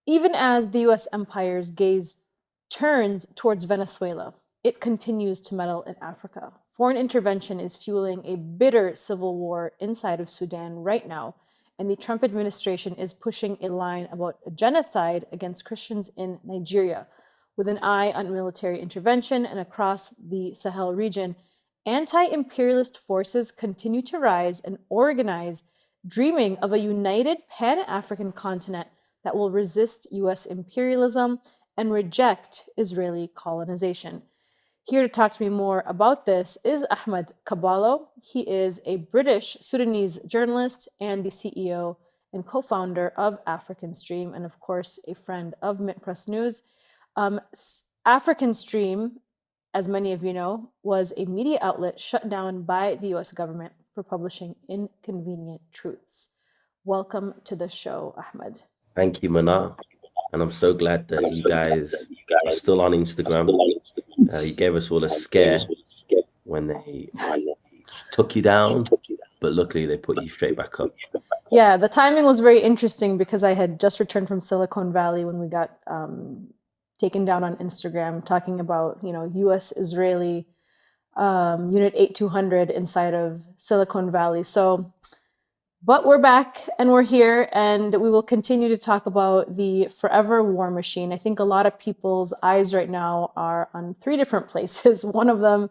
Even as the US empire's gaze turns towards Venezuela, it continues to meddle in Africa. Foreign intervention is fueling a bitter civil war inside of Sudan right now, and the Trump administration is pushing a line about a genocide against Christians in Nigeria. With an eye on military intervention and across the Sahel region, anti-imperialist forces continue to rise and organize, dreaming of a united Pan-African continent that will resist US imperialism and reject Israeli colonization. Here to talk to me more about this is Ahmed Kaballo. He is a British Sudanese journalist and the CEO and co-founder of African Stream, and of course, a friend of Mint Press News. African Stream, as many of you know, was a media outlet shut down by the US government for publishing inconvenient truths. Welcome to the show, Ahmed. Thank you, Mnar. And I'm so glad that you guys are still on Instagram. You gave us all a scare when they took you down, but luckily they put you straight back up. Yeah, the timing was very interesting because I had just returned from Silicon Valley when we got taken down on Instagram, talking about, US-Israeli Unit 8200 inside of Silicon Valley. But we're back and we're here, and we will continue to talk about the forever war machine. I think a lot of people's eyes right now are on three different places. One of them,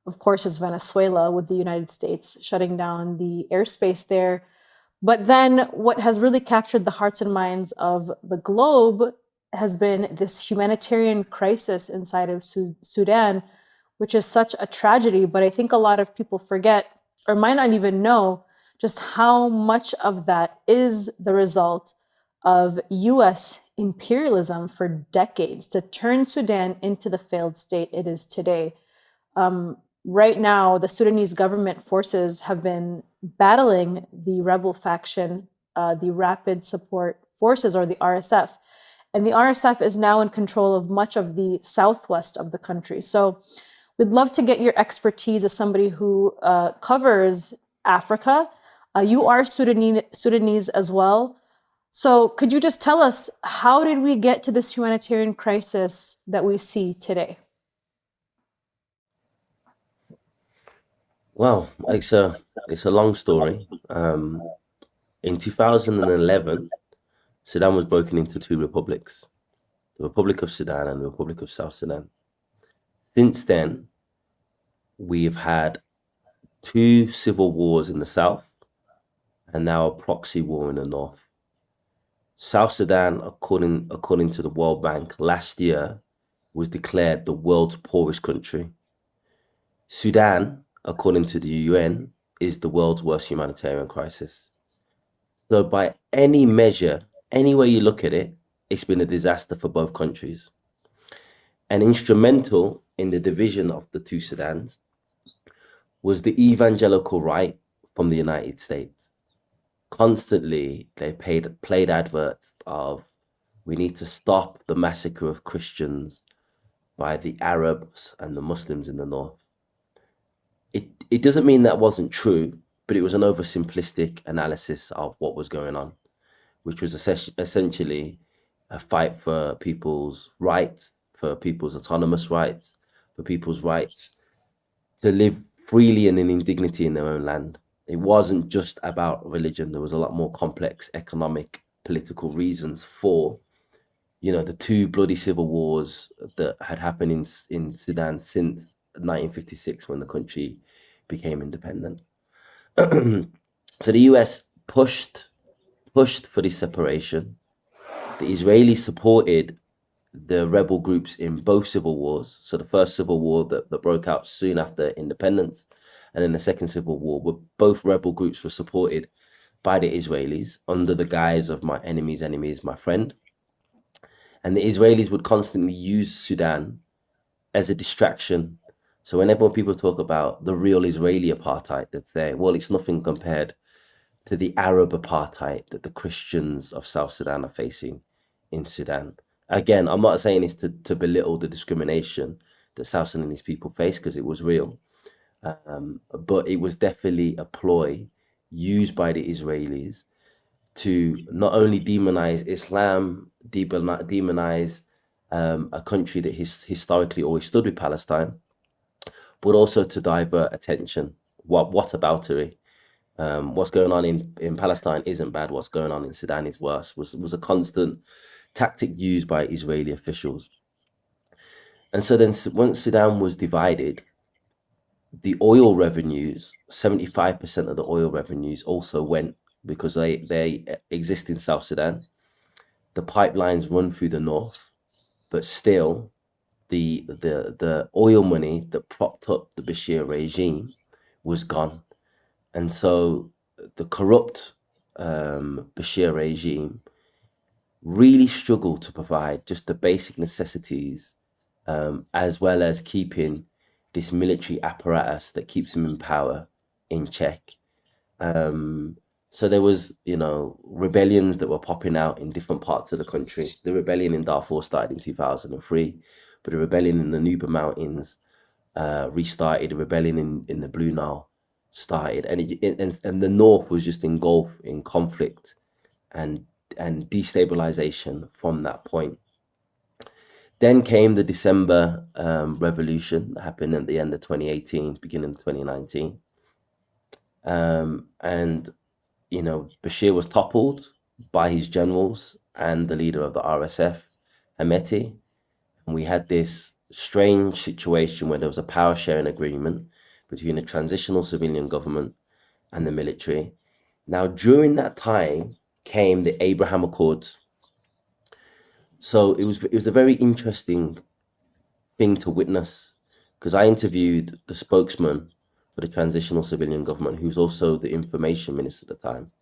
of course, is Venezuela, with the United States shutting down the airspace there. But then what has really captured the hearts and minds of the globe has been this humanitarian crisis inside of Sudan, which is such a tragedy. But I think a lot of people forget, or might not even know, just how much of that is the result of US imperialism for decades to turn Sudan into the failed state it is today. Right now, the Sudanese government forces have been battling the rebel faction, the Rapid Support Forces, or the RSF. And the RSF is now in control of much of the southwest of the country. So we'd love to get your expertise as somebody who covers Africa. You are Sudanese as well. So could you just tell us, how did we get to this humanitarian crisis that we see today? Well, it's a long story. In 2011, Sudan was broken into two republics, the Republic of Sudan and the Republic of South Sudan. Since then, we've had two civil wars in the south and now a proxy war in the north. South Sudan, according to the World Bank, last year was declared the world's poorest country. Sudan, according to the UN, is the world's worst humanitarian crisis. So by any measure, any way you look at it, it's been a disaster for both countries. And instrumental in the division of the two Sudans was the evangelical right from the United States. Constantly, they played adverts of, we need to stop the massacre of Christians by the Arabs and the Muslims in the north. It doesn't mean that wasn't true, but it was an oversimplistic analysis of what was going on, which was essentially a fight for people's rights, for people's autonomous rights, for people's rights to live freely and in dignity in their own land. It wasn't just about religion. There was a lot more complex economic, political reasons for, the two bloody civil wars that had happened in Sudan since 1956, when the country became independent. So the US pushed for this separation. The Israelis supported the rebel groups in both civil wars. So the first civil war that broke out soon after independence, and then the second civil war, where both rebel groups were supported by the Israelis under the guise of my enemy's enemy is my friend. And the Israelis would constantly use Sudan as a distraction. So whenever people talk about the real Israeli apartheid, they'd say, well, it's nothing compared to the Arab apartheid that the Christians of South Sudan are facing in Sudan. Again, I'm not saying this to belittle the discrimination that South Sudanese people face, because it was real. But it was definitely a ploy used by the Israelis to not only demonize Islam, demonize a country that historically always stood with Palestine, but also to divert attention. Whataboutery. What's going on in Palestine isn't bad. What's going on in Sudan is worse. Was a constant tactic used by Israeli officials. And so then once Sudan was divided, the oil revenues, 75% of the oil revenues also went, because they exist in South Sudan. The pipelines run through the north, but still the oil money that propped up the Bashir regime was gone. And so the corrupt Bashir regime really struggled to provide just the basic necessities, as well as keeping this military apparatus that keeps him in power in check. So there was, rebellions that were popping out in different parts of the country. The rebellion in Darfur started in 2003, but the rebellion in the Nuba Mountains restarted. The rebellion in the Blue Nile started, and the north was just engulfed in conflict and destabilization from that point. Then came the December revolution that happened at the end of 2018, beginning of 2019. And, Bashir was toppled by his generals and the leader of the RSF, Hemeti. And we had this strange situation where there was a power sharing agreement between a transitional civilian government and the military. Now, during that time came the Abraham Accords. So it was a very interesting thing to witness, because I interviewed the spokesman for the transitional civilian government, who's also the information minister at the time.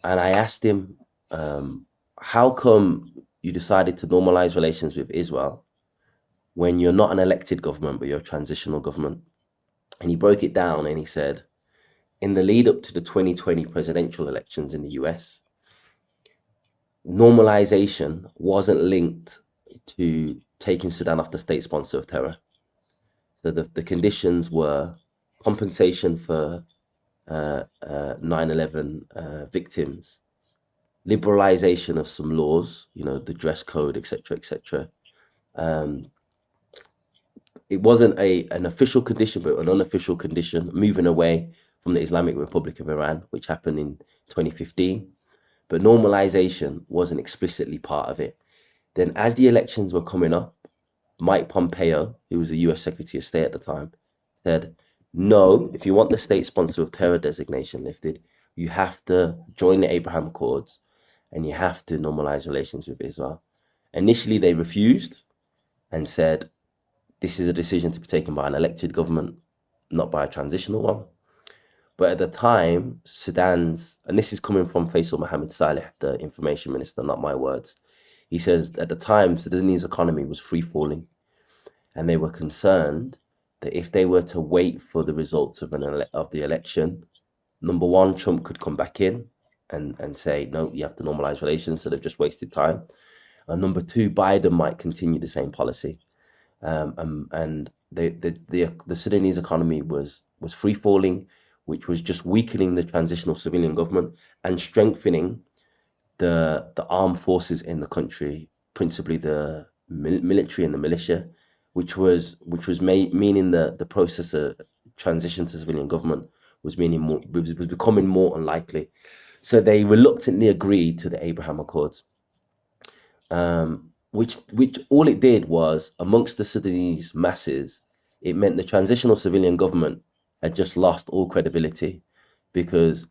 And I asked him, how come you decided to normalize relations with Israel when you're not an elected government, but you're a transitional government? And he broke it down and he said, in the lead up to the 2020 presidential elections in the US, normalization wasn't linked to taking Sudan off the state sponsor of terror. So the conditions were compensation for 9/11 victims, liberalization of some laws, the dress code, etc., etc. It wasn't an official condition, but an unofficial condition, moving away from the Islamic Republic of Iran, which happened in 2015. But normalization wasn't explicitly part of it. Then as the elections were coming up, Mike Pompeo, who was the US Secretary of State at the time, said, no, if you want the state sponsor of terror designation lifted, you have to join the Abraham Accords and you have to normalize relations with Israel. Initially, they refused and said, this is a decision to be taken by an elected government, not by a transitional one. But at the time, Sudan's, and this is coming from Faisal Mohammed Saleh, the information minister, not my words. He says at the time, Sudanese economy was free falling, and they were concerned that if they were to wait for the results of the election, number one, Trump could come back in and say, no, you have to normalize relations, so they've just wasted time. And number two, Biden might continue the same policy. And the Sudanese economy was free falling, which was just weakening the transitional civilian government and strengthening the armed forces in the country, principally the military and the militia, which was meaning the process of transition to civilian government was becoming more unlikely. So they reluctantly agreed to the Abraham Accords, which all it did was, amongst the Sudanese masses, it meant the transitional civilian government had just lost all credibility, because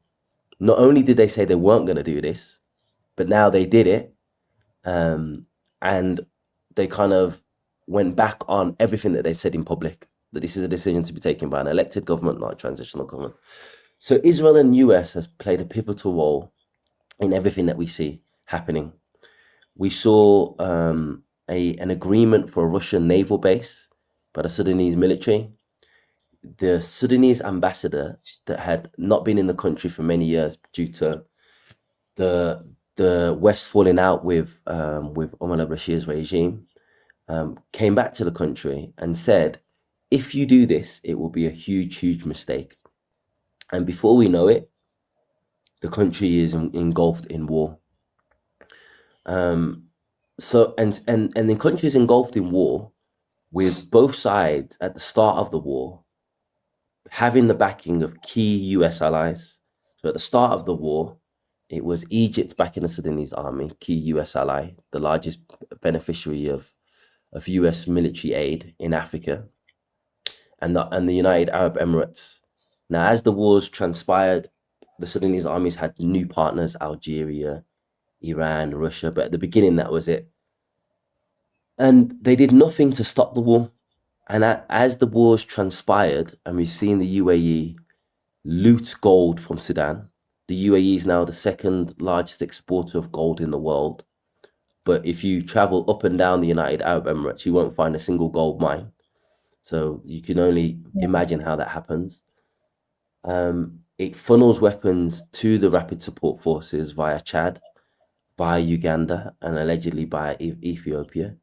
not only did they say they weren't going to do this, but now they did it, and they kind of went back on everything that they said in public, that this is a decision to be taken by an elected government, not a transitional government. So Israel and US has played a pivotal role in everything that we see happening. We saw an agreement for a Russian naval base by the Sudanese military. The Sudanese ambassador that had not been in the country for many years due to the West falling out with Omar al-Bashir's regime, came back to the country and said, if you do this, it will be a huge, huge mistake. And before we know it, the country is engulfed in war. So and in countries engulfed in war, with both sides at the start of the war having the backing of key US allies. So at the start of the war, it was Egypt backing the Sudanese army, key US ally, the largest beneficiary of US military aid in Africa, and the United Arab Emirates. Now, as the wars transpired, the Sudanese armies had new partners: Algeria, Iran, Russia. But at the beginning, that was it. And they did nothing to stop the war. And as the wars transpired, and we've seen the UAE loot gold from Sudan, the UAE is now the second largest exporter of gold in the world. But if you travel up and down the United Arab Emirates, you won't find a single gold mine. So you can only imagine how that happens. It funnels weapons to the rapid support forces via Chad, via Uganda, and allegedly by Ethiopia.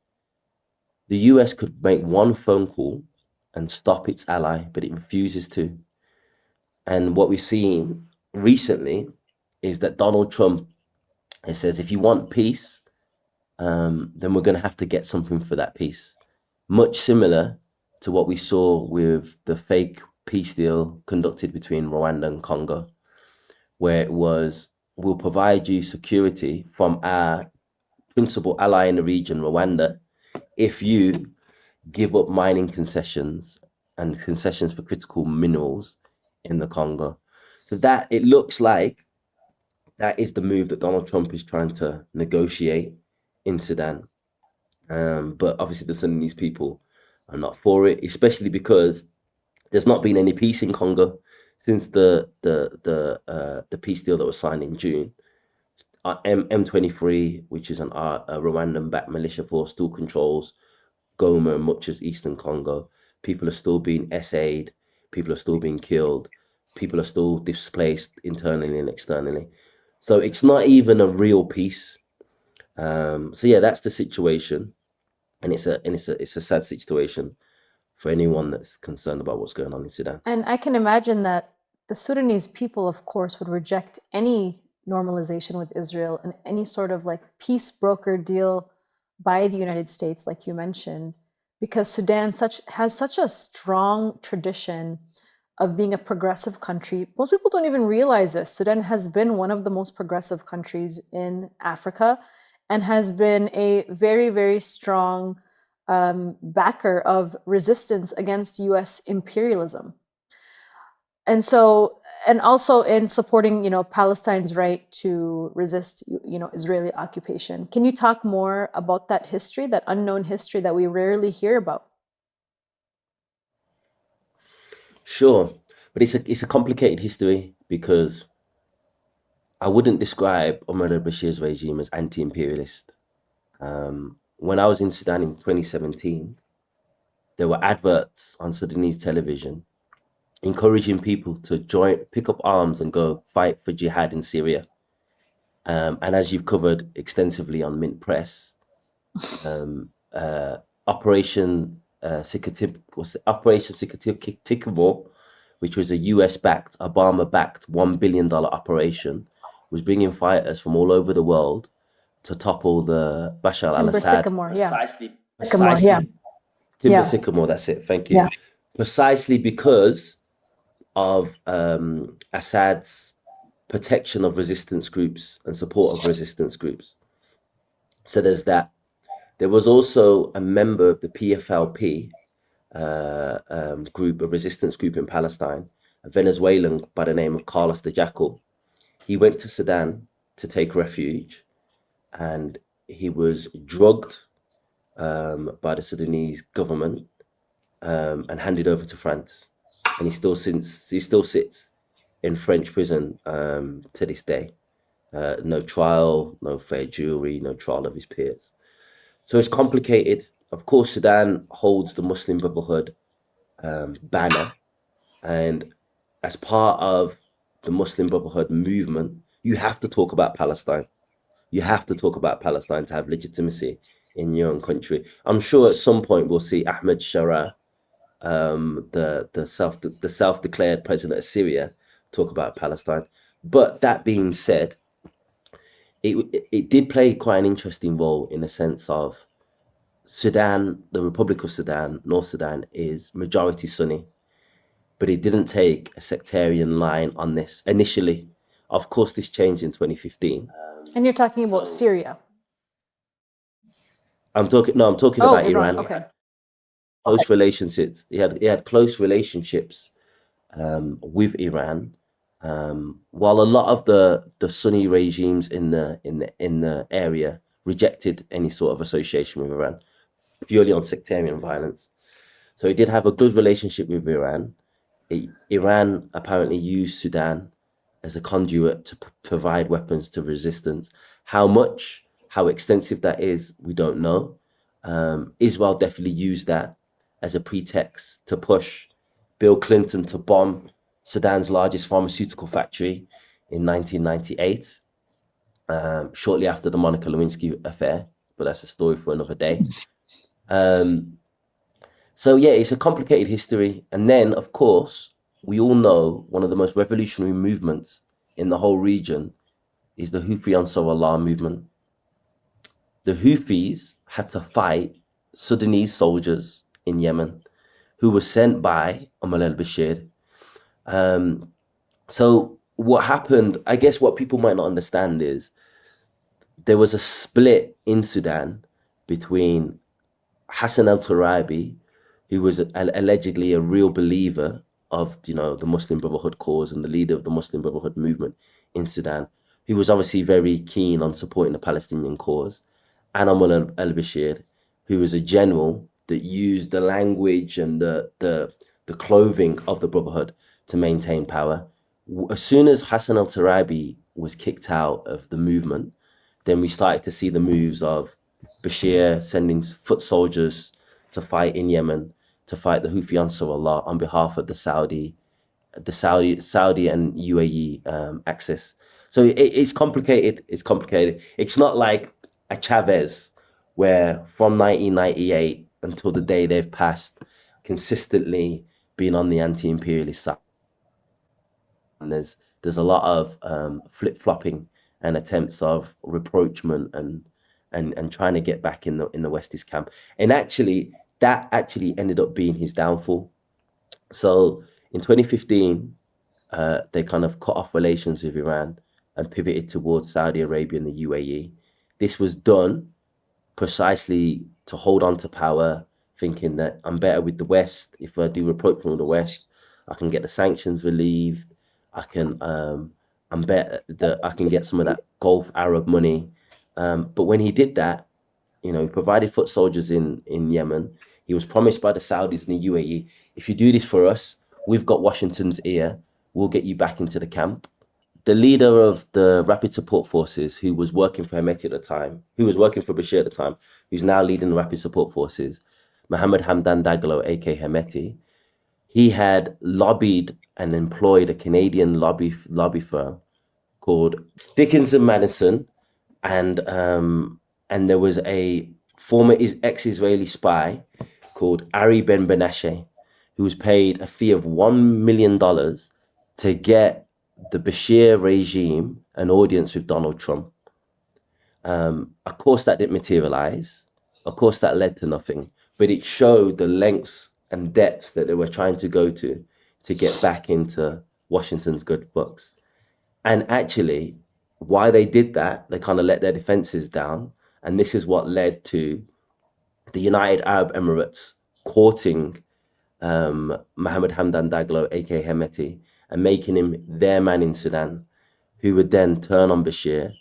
The US could make one phone call and stop its ally, but it refuses to. And what we've seen recently is that Donald Trump says, if you want peace, then we're going to have to get something for that peace. Much similar to what we saw with the fake peace deal conducted between Rwanda and Congo, where it was, we'll provide you security from our principal ally in the region, Rwanda, if you give up mining concessions and concessions for critical minerals in the Congo. So that it looks like that is the move that Donald Trump is trying to negotiate in Sudan. But obviously the Sudanese people are not for it, especially because there's not been any peace in Congo since the peace deal that was signed in June. M23, which is a Rwandan-backed militia force, still controls Goma and much as Eastern Congo. People are still being essayed. People are still being killed. People are still displaced internally and externally. So it's not even a real peace. So yeah, that's the situation, and it's a sad situation for anyone that's concerned about what's going on in Sudan. And I can imagine that the Sudanese people, of course, would reject any normalization with Israel and any sort of like peace broker deal by the United States, like you mentioned, because Sudan has such a strong tradition of being a progressive country. Most people don't even realize this. Sudan has been one of the most progressive countries in Africa and has been a very, very strong backer of resistance against US imperialism. And so, and also in supporting, Palestine's right to resist, Israeli occupation. Can you talk more about that history, that unknown history that we rarely hear about? Sure, but it's a complicated history because I wouldn't describe Omar al-Bashir's regime as anti-imperialist. When I was in Sudan in 2017, there were adverts on Sudanese television encouraging people to pick up arms and go fight for jihad in Syria. And as you've covered extensively on Mint Press, Operation Sycamore, which was a US-backed, Obama-backed $1 billion operation, was bringing fighters from all over the world to topple the Bashar al-Assad. Timber Sycamore, that's it. Thank you. Yeah. Precisely because of Assad's protection of resistance groups and support of resistance groups. So there's that. There was also a member of the PFLP group, a resistance group in Palestine, a Venezuelan by the name of Carlos the Jackal. He went to Sudan to take refuge, and he was drugged by the Sudanese government and handed over to France. And he still sits in French prison to this day. No trial, no fair jury, no trial of his peers. So it's complicated. Of course, Sudan holds the Muslim Brotherhood banner, and as part of the Muslim Brotherhood movement, you have to talk about Palestine. You have to talk about Palestine to have legitimacy in your own country. I'm sure at some point we'll see Ahmed Shara, the self-declared president of Syria, talk about Palestine. But that being said, it did play quite an interesting role in the sense of Sudan, the Republic of Sudan, North Sudan, is majority Sunni, but it didn't take a sectarian line on this initially. Of course, this changed in 2015. And you're talking about Syria. I'm talking Oh, about Iran. Okay. Close relationships. He had close relationships with Iran. While a lot of the Sunni regimes in the area rejected any sort of association with Iran, purely on sectarian violence. So he did have a good relationship with Iran. Iran apparently used Sudan as a conduit to provide weapons to resistance. How much, how extensive that is, we don't know. Israel definitely used that as a pretext to push Bill Clinton to bomb Sudan's largest pharmaceutical factory in 1998, shortly after the Monica Lewinsky affair, but that's a story for another day. So yeah, it's a complicated history. And then, of course, we all know one of the most revolutionary movements in the whole region is the Houthi Ansar Allah movement. The Houthis had to fight Sudanese soldiers in Yemen who were sent by Omar al-Bashir. So what happened, I guess what people might not understand is there was a split in Sudan between Hassan al-Turabi, who was allegedly a real believer of, the Muslim Brotherhood cause and the leader of the Muslim Brotherhood movement in Sudan, who was obviously very keen on supporting the Palestinian cause, and Omar al-Bashir, who was a general that used the language and the clothing of the Brotherhood to maintain power. As soon as Hassan al-Turabi was kicked out of the movement, then we started to see the moves of Bashir sending foot soldiers to fight in Yemen, to fight the Houthi Ansar Allah on behalf of the Saudi and UAE axis. So it's complicated. It's complicated. It's not like a Chavez, where from 1998 until the day they've passed, consistently been on the anti-imperialist side. And there's a lot of flip-flopping and attempts of rapprochement and trying to get back in the Westist camp. And that actually ended up being his downfall. So in 2015, they kind of cut off relations with Iran and pivoted towards Saudi Arabia and the UAE. This was done precisely to hold on to power, thinking that I'm better with the West. If I do rapprochement with the West, I can get the sanctions relieved. I can I can get some of that Gulf Arab money. But when he did that, he provided foot soldiers in Yemen. He was promised by the Saudis and the UAE, if you do this for us, we've got Washington's ear. We'll get you back into the camp. The leader of the Rapid Support Forces, who was working for Hemeti at the time, who was working for Bashir at the time, who's now leading the Rapid Support Forces, Mohammed Hamdan Dagalo, aka Hemeti, he had lobbied and employed a Canadian lobby firm called Dickinson Madison, and there was a former ex-Israeli spy called Ari Ben Benashe, who was paid a fee of $1 million to get the Bashir regime an audience with Donald Trump. Of course, that didn't materialize. Of course, that led to nothing. But it showed the lengths and depths that they were trying to go to get back into Washington's good books. And actually, why they did that, they kind of let their defenses down. And this is what led to the United Arab Emirates courting Mohammed Hamdan Daglo, aka Hemeti, and making him their man in Sudan, who would then turn on Bashir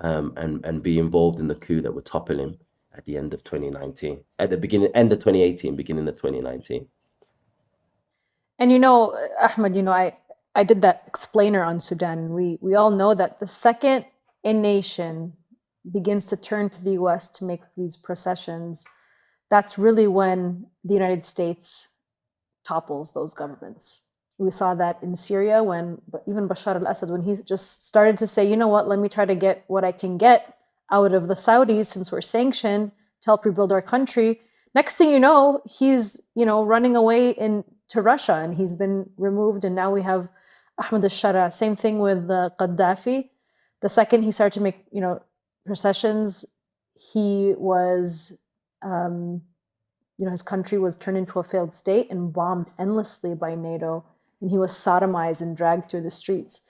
and be involved in the coup that would topple him at the end of 2019, at the end of 2018, beginning of 2019. And Ahmed, I did that explainer on Sudan. We all know that the second a nation begins to turn to the US to make these processions, that's really when the United States topples those governments. We saw that in Syria when even Bashar al-Assad, when he just started to say, you know what, let me try to get what I can get out of the Saudis since we're sanctioned to help rebuild our country. Next thing you know, he's, running away to Russia, and he's been removed. And now we have Ahmed al-Shara. Same thing with Gaddafi. The second he started to make, processions, he was, his country was turned into a failed state and bombed endlessly by NATO, and he was sodomized and dragged through the streets.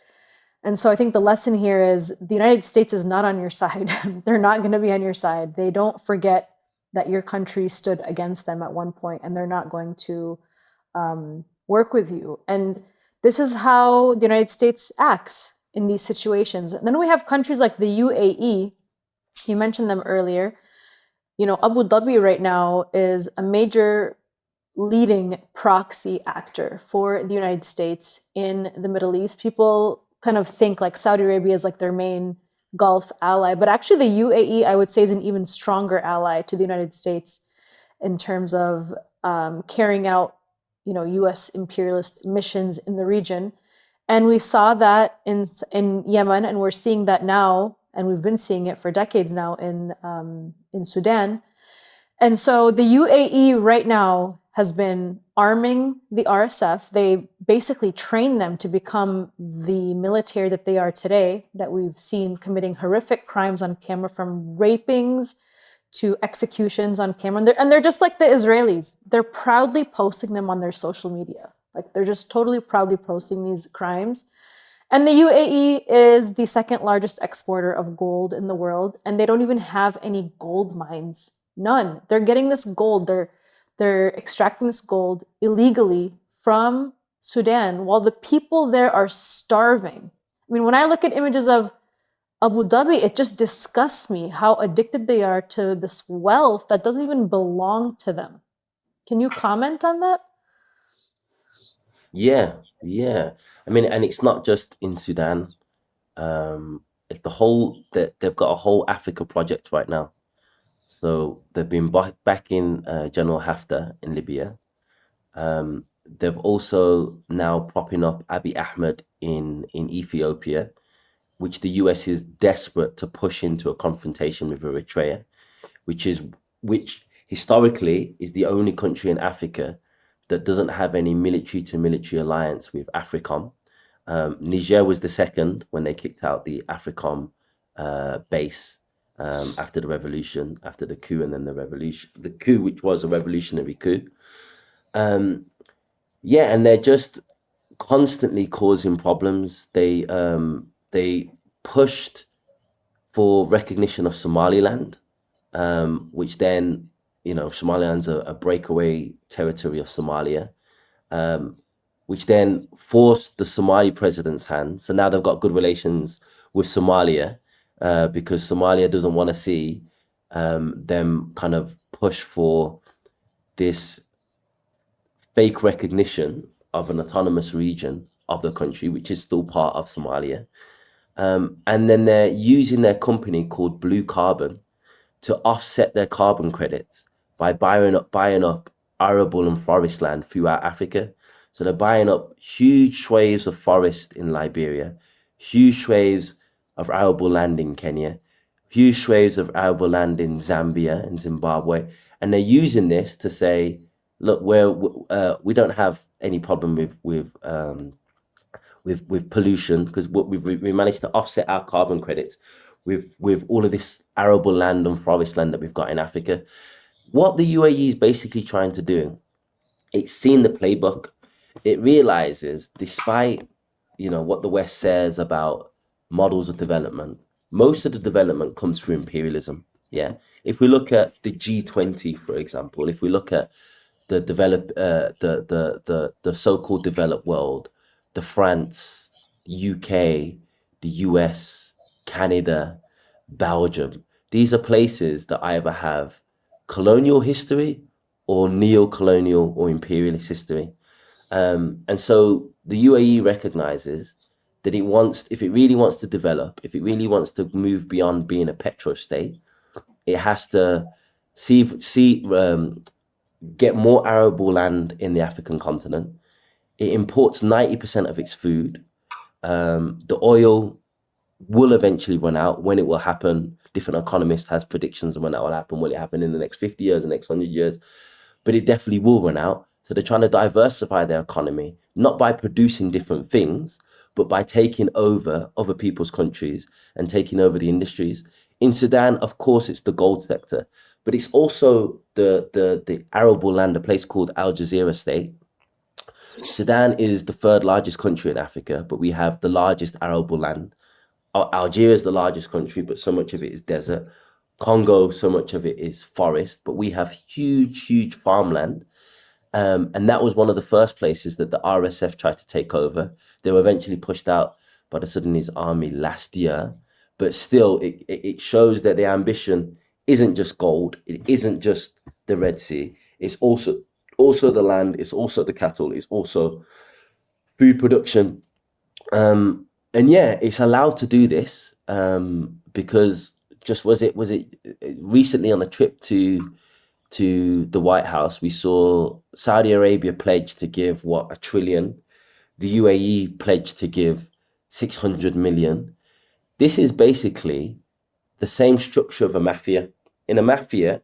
And so I think the lesson here is the United States is not on your side. They're not going to be on your side. They don't forget that your country stood against them at one point, and they're not going to work with you. And this is how the United States acts in these situations. And then we have countries like the UAE. You mentioned them earlier. Abu Dhabi right now is a major leading proxy actor for the United States in the Middle East. People kind of think like Saudi Arabia is like their main Gulf ally, but actually the UAE, I would say, is an even stronger ally to the United States in terms of carrying out, U.S. imperialist missions in the region. And we saw that in Yemen, and we're seeing that now, and we've been seeing it for decades now in Sudan. And so the UAE right now has been arming the RSF. They basically train them to become the military that they are today, that we've seen committing horrific crimes on camera, from rapings to executions on camera. And they're just like the Israelis. They're proudly posting them on their social media. Like, they're just totally proudly posting these crimes. And the UAE is the second largest exporter of gold in the world, and they don't even have any gold mines. None. They're getting this gold. They're extracting this gold illegally from Sudan while the people there are starving. I mean, when I look at images of Abu Dhabi, it just disgusts me how addicted they are to this wealth that doesn't even belong to them. Can you comment on that? Yeah. I mean, and it's not just in Sudan. It's they've got a whole Africa project right now. So they've been backing General Haftar in Libya. They've also now propping up Abiy Ahmed in Ethiopia, which the US is desperate to push into a confrontation with Eritrea, which historically is the only country in Africa that doesn't have any military-to-military alliance with AFRICOM. Niger was the second when they kicked out the AFRICOM base after the revolution, after the coup, and then the coup, which was a revolutionary coup. And they're just constantly causing problems. They pushed for recognition of Somaliland, which then, Somaliland's a breakaway territory of Somalia, which then forced the Somali president's hand. So now they've got good relations with Somalia, because Somalia doesn't want to see them kind of push for this fake recognition of an autonomous region of the country, which is still part of Somalia. And then they're using their company called Blue Carbon to offset their carbon credits by buying up arable and forest land throughout Africa. So they're buying up huge swathes of forest in Liberia, huge swathes of arable land in Kenya, huge swathes of arable land in Zambia and Zimbabwe. And they're using this to say, look, we don't have any problem with pollution, because we managed to offset our carbon credits with all of this arable land and forest land that we've got in Africa. What the UAE is basically trying to do, it's seen the playbook. It realizes, despite what the West says about models of development, most of the development comes through imperialism. Yeah, if we look at the G20, for example, if we look at the the so-called developed world, the France, UK, the US, Canada, Belgium, these are places that either have colonial history or neo-colonial or imperialist history. And so the UAE recognizes that if it really wants to develop, if it really wants to move beyond being a petrostate, it has to get more arable land in the African continent. It imports 90% of its food. The oil will eventually run out. When it will happen, different economists has predictions on when that will happen. Will it happen in the next 50 years, the next 100 years? But it definitely will run out. So they're trying to diversify their economy, not by producing different things, but by taking over other people's countries and taking over the industries. In Sudan, of course, it's the gold sector, but it's also the arable land, a place called Al Jazeera State. Sudan is the third largest country in Africa, but we have the largest arable land. Algeria is the largest country, but so much of it is desert. Congo, so much of it is forest, but we have huge farmland. And that was one of the first places that the RSF tried to take over. They were eventually pushed out by the Sudanese army last year. But still, it shows that the ambition isn't just gold. It isn't just the Red Sea. It's also the land. It's also the cattle. It's also food production. And yeah, it's allowed to do this because just was it recently on a trip to the White House, we saw Saudi Arabia pledge to give $1 trillion, the UAE pledged to give 600 million. This is basically the same structure of a mafia. In a mafia,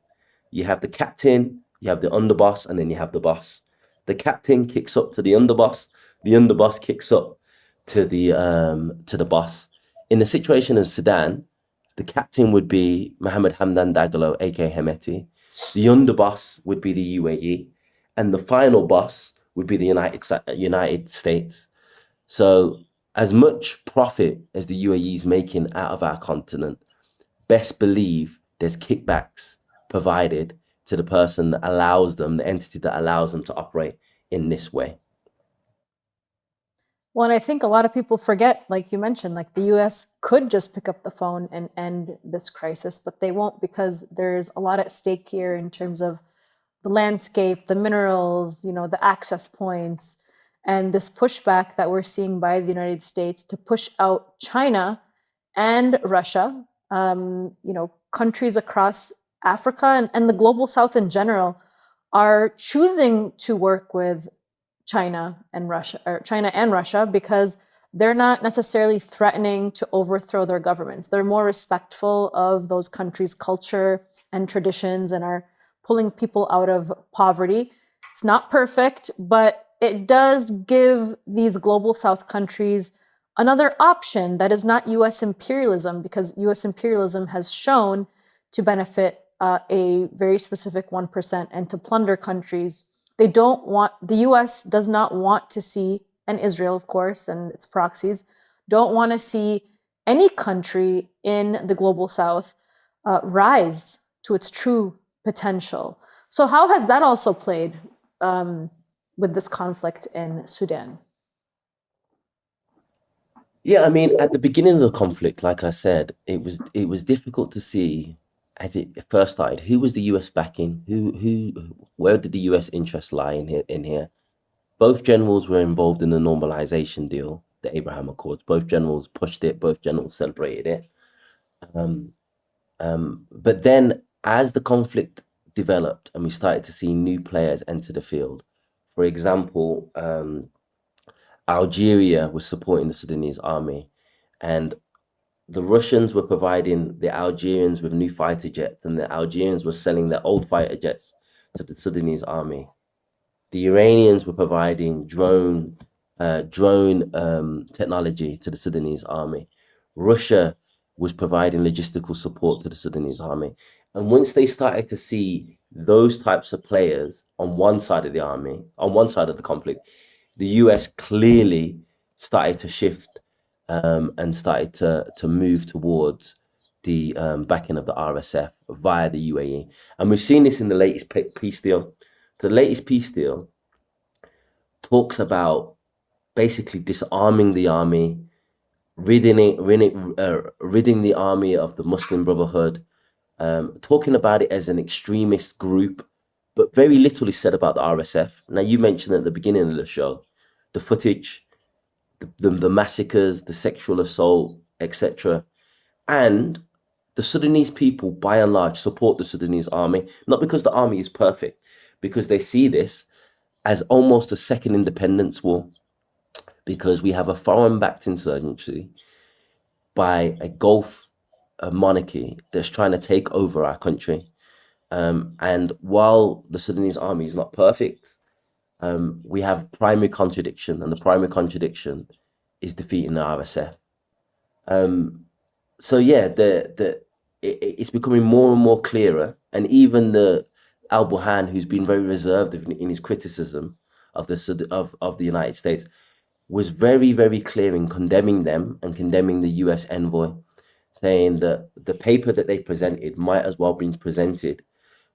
you have the captain, you have the underboss, and then you have the boss. The captain kicks up to the underboss kicks up to the boss. In the situation of Sudan, the captain would be Mohammed Hamdan Dagalo, aka Hemeti. The underboss would be the UAE, and the final boss would be the United States. So, as much profit as the UAE is making out of our continent, best believe there's kickbacks provided to the person that allows them, the entity that allows them to operate in this way. Well, and I think a lot of people forget, like you mentioned, like the US could just pick up the phone and end this crisis, but they won't because there's a lot at stake here in terms of the landscape, the minerals, the access points, and this pushback that we're seeing by the United States to push out China and Russia, countries across Africa and the global South in general are choosing to work with China and Russia because they're not necessarily threatening to overthrow their governments. They're more respectful of those countries' culture and traditions and are pulling people out of poverty. It's not perfect, but it does give these global South countries another option that is not US imperialism, because US imperialism has shown to benefit a very specific 1% and to plunder countries. The US does not want to see, and Israel, of course, and its proxies, don't want to see any country in the global South rise to its true potential. So how has that also played with this conflict in Sudan? Yeah, I mean, at the beginning of the conflict, like I said, it was difficult to see as it first started who was the US backing, where did the US interest lie in here. Both generals were involved in the normalization deal, the Abraham Accords. Both generals pushed it. Both generals celebrated it. But then, as the conflict developed and we started to see new players enter the field, for example, Algeria was supporting the Sudanese army, and the Russians were providing the Algerians with new fighter jets, and the Algerians were selling their old fighter jets to the Sudanese army. The Iranians were providing drone technology to the Sudanese army. Russia was providing logistical support to the Sudanese army. And once they started to see those types of players on one side of the army, on one side of the conflict, the US clearly started to shift and started to move towards the backing of the RSF via the UAE. And we've seen this in the latest peace deal. The latest peace deal talks about basically disarming the army, ridding the army of the Muslim Brotherhood, talking about it as an extremist group, but very little is said about the RSF. Now, you mentioned at the beginning of the show, the footage, the massacres, the sexual assault, etc. And the Sudanese people, by and large, support the Sudanese army, not because the army is perfect, because they see this as almost a second independence war, because we have a foreign-backed insurgency by a Gulf monarchy that's trying to take over our country. And while the Sudanese army is not perfect, we have primary contradiction, and the primary contradiction is defeating the RSF. So yeah, it's becoming more and more clearer. And even the Al Burhan, who's been very reserved in his criticism of the United States, was very, very clear in condemning them and condemning the US envoy, saying that the paper that they presented might as well been presented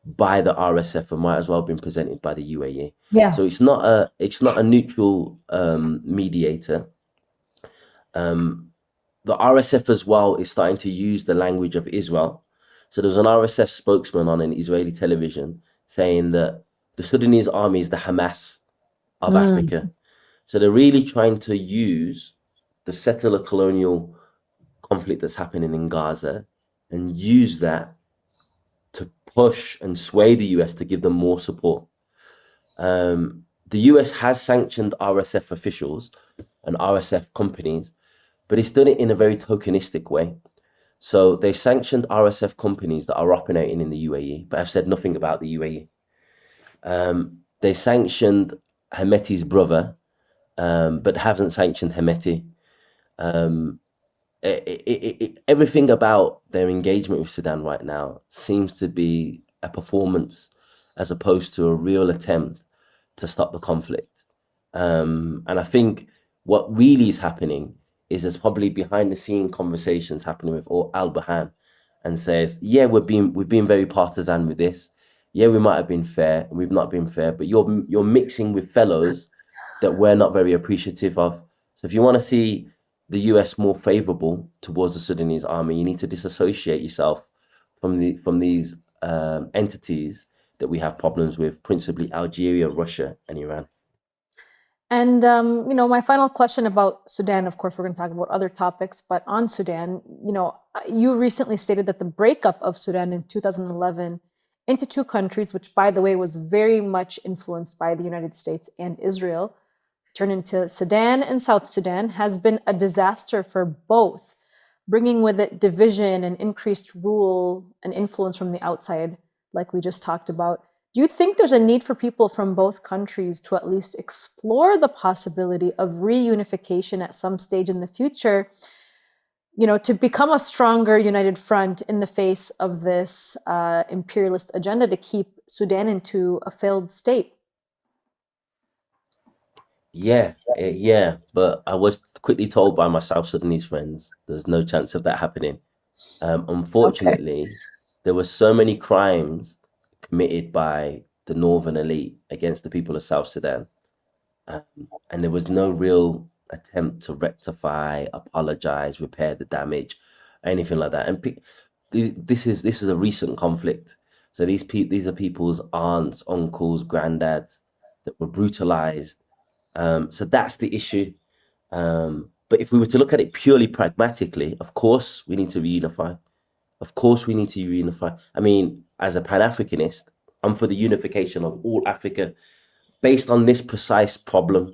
by the RSF and might as well have been presented by the UAE. Yeah. So it's not a neutral mediator. The RSF as well is starting to use the language of Israel. So there's an RSF spokesman on an Israeli television saying that the Sudanese army is the Hamas of Africa. So they're really trying to use the settler colonial conflict that's happening in Gaza and use that to push and sway the US to give them more support. The US has sanctioned RSF officials and RSF companies, but it's done it in a very tokenistic way. So they've sanctioned RSF companies that are operating in the UAE, but have said nothing about the UAE. They sanctioned Hemeti's brother, but haven't sanctioned Hemeti. Everything about their engagement with Sudan right now seems to be a performance as opposed to a real attempt to stop the conflict. And I think what really is happening is there's probably behind the scene conversations happening with Al Burhan, and says, yeah, we've been very partisan with this. Yeah, we might have been fair, and we've not been fair, but you're mixing with fellows that we're not very appreciative of. So if you want to see the US more favorable towards the Sudanese army, you need to disassociate yourself from these entities that we have problems with, principally Algeria, Russia, and Iran. And, my final question about Sudan, of course, we're going to talk about other topics, but on Sudan, you recently stated that the breakup of Sudan in 2011 into two countries, which, by the way, was very much influenced by the United States and Israel, turned into Sudan and South Sudan, has been a disaster for both, bringing with it division and increased rule and influence from the outside, like we just talked about. Do you think there's a need for people from both countries to at least explore the possibility of reunification at some stage in the future, to become a stronger united front in the face of this imperialist agenda to keep Sudan into a failed state? Yeah, but I was quickly told by my South Sudanese friends there's no chance of that happening. Unfortunately, there were so many crimes committed by the northern elite against the people of South Sudan, and there was no real attempt to rectify, apologize, repair the damage, anything like that. And this is a recent conflict. So these are people's aunts, uncles, granddads that were brutalized. So that's the issue. But if we were to look at it purely pragmatically, of course we need to reunify. Of course we need to reunify. I mean, as a Pan-Africanist, I'm for the unification of all Africa based on this precise problem.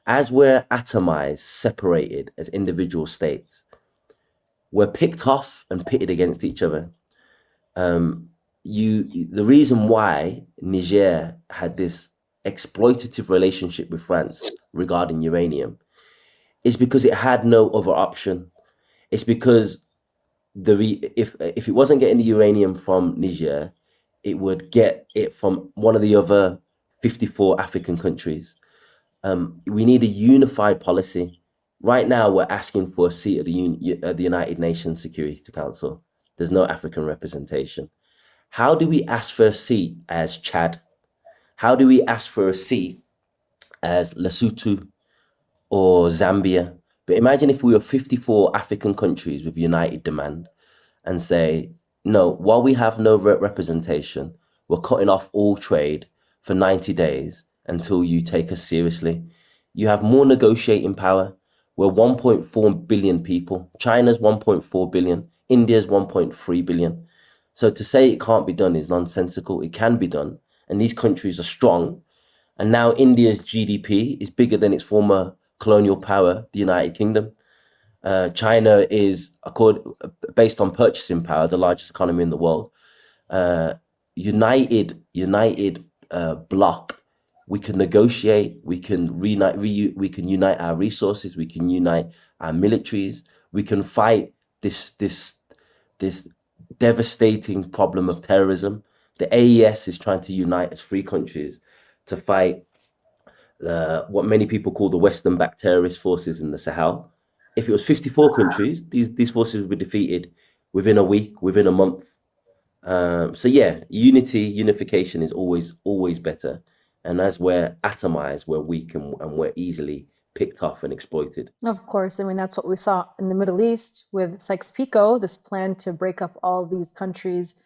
As we're atomized, separated as individual states, we're picked off and pitted against each other. The reason why Niger had this exploitative relationship with France regarding uranium is because it had no other option. It's because if it wasn't getting the uranium from Niger, it would get it from one of the other 54 African countries. We need a unified policy. Right now, we're asking for a seat at the United Nations Security Council. There's no African representation. How do we ask for a seat as Chad? How do we ask for a seat as Lesotho or Zambia? But imagine if we were 54 African countries with united demand and say, no, while we have no representation, we're cutting off all trade for 90 days until you take us seriously. You have more negotiating power. We're 1.4 billion people. China's 1.4 billion. India's 1.3 billion. So to say it can't be done is nonsensical. It can be done. And these countries are strong. And now India's GDP is bigger than its former colonial power, the United Kingdom. China is, based on purchasing power, the largest economy in the world. United bloc. We can negotiate. We can we can unite our resources. We can unite our militaries. We can fight this devastating problem of terrorism. The AES is trying to unite as free countries to fight what many people call the Western-backed terrorist forces in the Sahel. If it was 54 countries, these forces would be defeated within a week, within a month. So yeah, unification is always better. And as we're atomized, we're weak and we're easily picked off and exploited. Of course, I mean, that's what we saw in the Middle East with Sykes-Picot, this plan to break up all these countries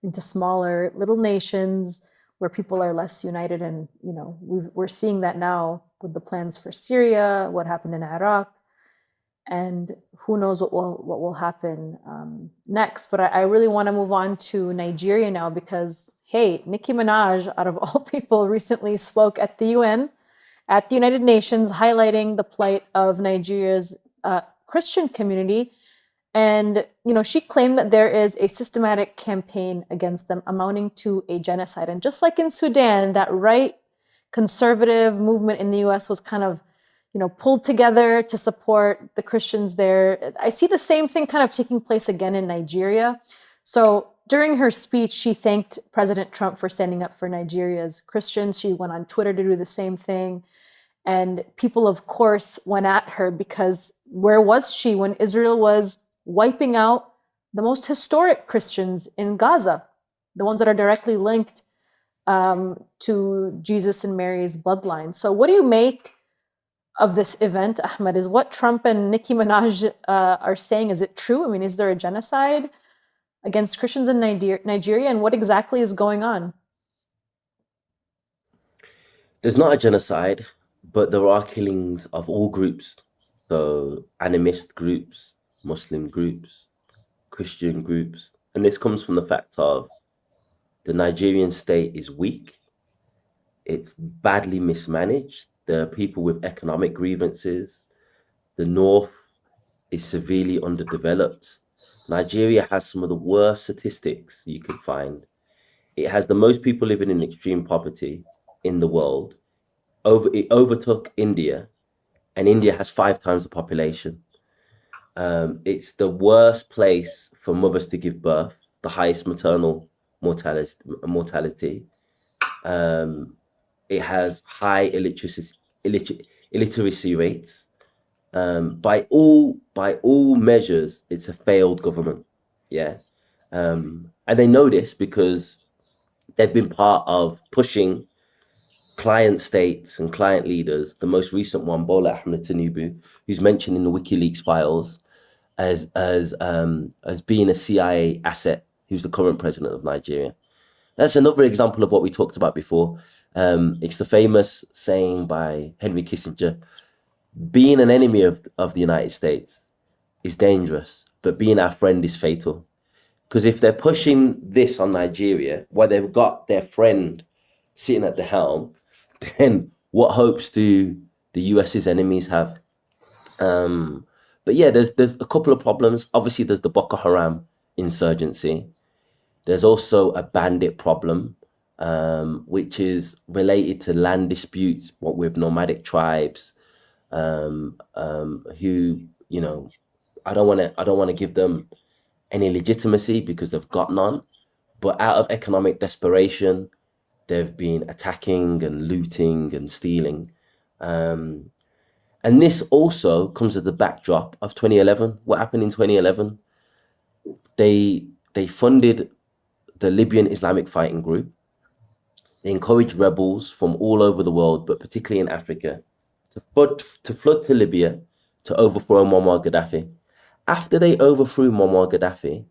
into smaller little nations where people are less united. And, you know, we're seeing that now with the plans for Syria, what happened in Iraq, and who knows what will happen next. But I really want to move on to Nigeria now because, hey, Nicki Minaj, out of all people, recently spoke at the UN, at the United Nations, highlighting the plight of Nigeria's Christian community. And, you know, she claimed that there is a systematic campaign against them amounting to a genocide. And just like in Sudan, that right conservative movement in the US was kind of, you know, pulled together to support the Christians there. I see the same thing kind of taking place again in Nigeria. So during her speech, she thanked President Trump for standing up for Nigeria's Christians. She went on Twitter to do the same thing. And people, of course, went at her because where was she when Israel was wiping out the most historic Christians in Gaza, the ones that are directly linked to Jesus and Mary's bloodline? So what do you make of this event, Ahmed? Is what Trump and Nicki Minaj are saying, is it true? I mean, is there a genocide against Christians in Nigeria? And what exactly is going on? There's not a genocide, but there are killings of all groups. So animist groups, Muslim groups, Christian groups. And this comes from the fact of the Nigerian state is weak. It's badly mismanaged. There are people with economic grievances. The North is severely underdeveloped. Nigeria has some of the worst statistics you could find. It has the most people living in extreme poverty in the world. It overtook India, and India has 5 times the population. It's the worst place for mothers to give birth, the highest maternal mortality. It has high illiteracy rates. By all measures, it's a failed government. Yeah, and they know this because they've been part of pushing client states and client leaders. The most recent one, Bola Ahmed Tinubu, who's mentioned in the WikiLeaks files as being a CIA asset, who's the current president of Nigeria. That's another example of what we talked about before. It's the famous saying by Henry Kissinger: being an enemy of the United States is dangerous, but being our friend is fatal. Because if they're pushing this on Nigeria, where they've got their friend sitting at the helm, then what hopes do the US's enemies have? But yeah, there's a couple of problems. Obviously, there's the Boko Haram insurgency. There's also a bandit problem, which is related to land disputes, what with nomadic tribes, who, you know, I don't want to give them any legitimacy because they've got none, but out of economic desperation, they've been attacking and looting and stealing. And this also comes as the backdrop of 2011. What happened in 2011? They funded the Libyan Islamic Fighting Group. They encouraged rebels from all over the world, but particularly in Africa, to flood to Libya to overthrow Muammar Gaddafi. After they overthrew Muammar Gaddafi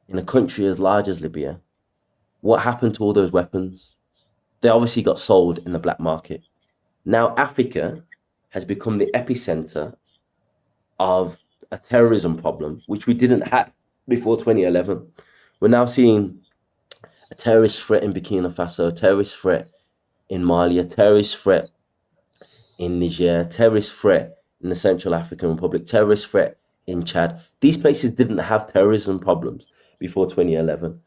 in a country as large as Libya, what happened to all those weapons? They obviously got sold in the black market. Now Africa has become the epicenter of a terrorism problem, which we didn't have before 2011. We're now seeing a terrorist threat in Burkina Faso, a terrorist threat in Mali, a terrorist threat in Niger, a terrorist threat in the Central African Republic, terrorist threat in Chad. These places didn't have terrorism problems before 2011.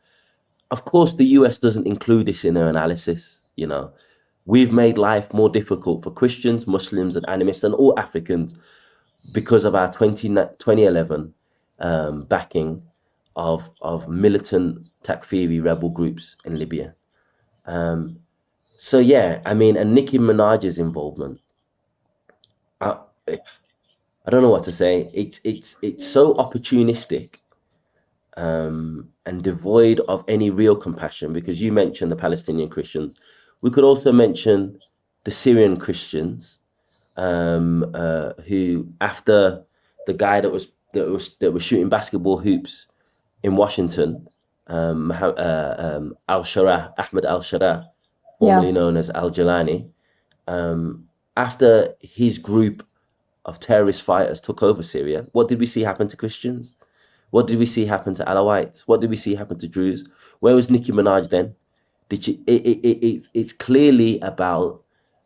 Of course, the US doesn't include this in their analysis. You know, we've made life more difficult for Christians, Muslims, and animists, and all Africans because of our 2011 backing of militant Takfiri rebel groups in Libya. So yeah, I mean, and Nicki Minaj's involvement, I don't know what to say. It's so opportunistic, and devoid of any real compassion, because you mentioned the Palestinian Christians. We could also mention the Syrian Christians, who, after the guy that was shooting basketball hoops in Washington, al-Sharah, Ahmed al-Sharah, formerly known as al-Jalani, after his group of terrorist fighters took over Syria, what did we see happen to Christians? What did we see happen to Alawites? What did we see happen to Druze? Where was Nicki Minaj then? It's clearly about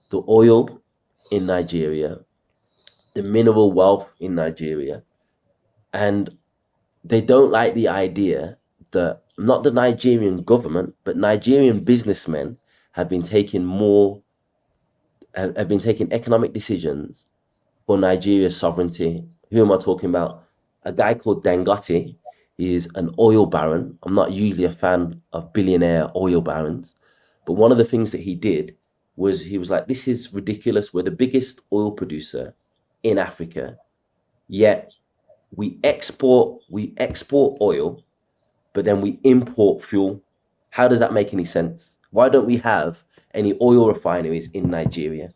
the oil in Nigeria, the mineral wealth in Nigeria, and they don't like the idea that not the Nigerian government, but Nigerian businessmen have been taking economic decisions for Nigeria's sovereignty. Who am I talking about? A guy called Dangote is an oil baron. I'm not usually a fan of billionaire oil barons, but one of the things that he did was he was like, this is ridiculous. We're the biggest oil producer in Africa, yet we export oil, but then we import fuel. How does that make any sense? Why don't we have any oil refineries in Nigeria?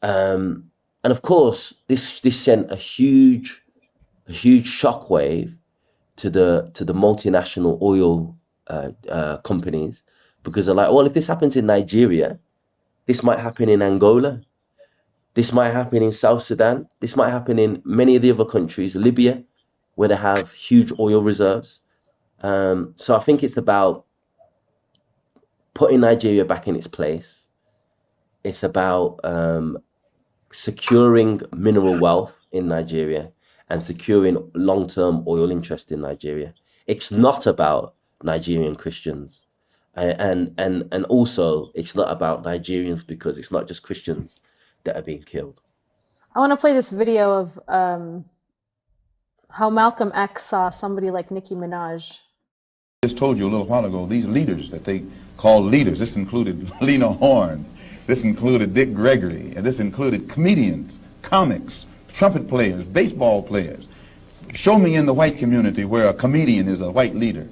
And of course, this sent a huge shockwave to the multinational oil companies, because they're like, well, if this happens in Nigeria, this might happen in Angola, this might happen in South Sudan, this might happen in many of the other countries, Libya, where they have huge oil reserves. So I think it's about putting Nigeria back in its place. It's about securing mineral wealth in Nigeria and securing long-term oil interest in Nigeria. It's not about Nigerian Christians. And also, it's not about Nigerians, because it's not just Christians that are being killed. I want to play this video of how Malcolm X saw somebody like Nicki Minaj. I just told you a little while ago, these leaders that they call leaders, this included Lena Horne, this included Dick Gregory, and this included comedians, comics, trumpet players, baseball players. Show me in the white community where a comedian is a white leader.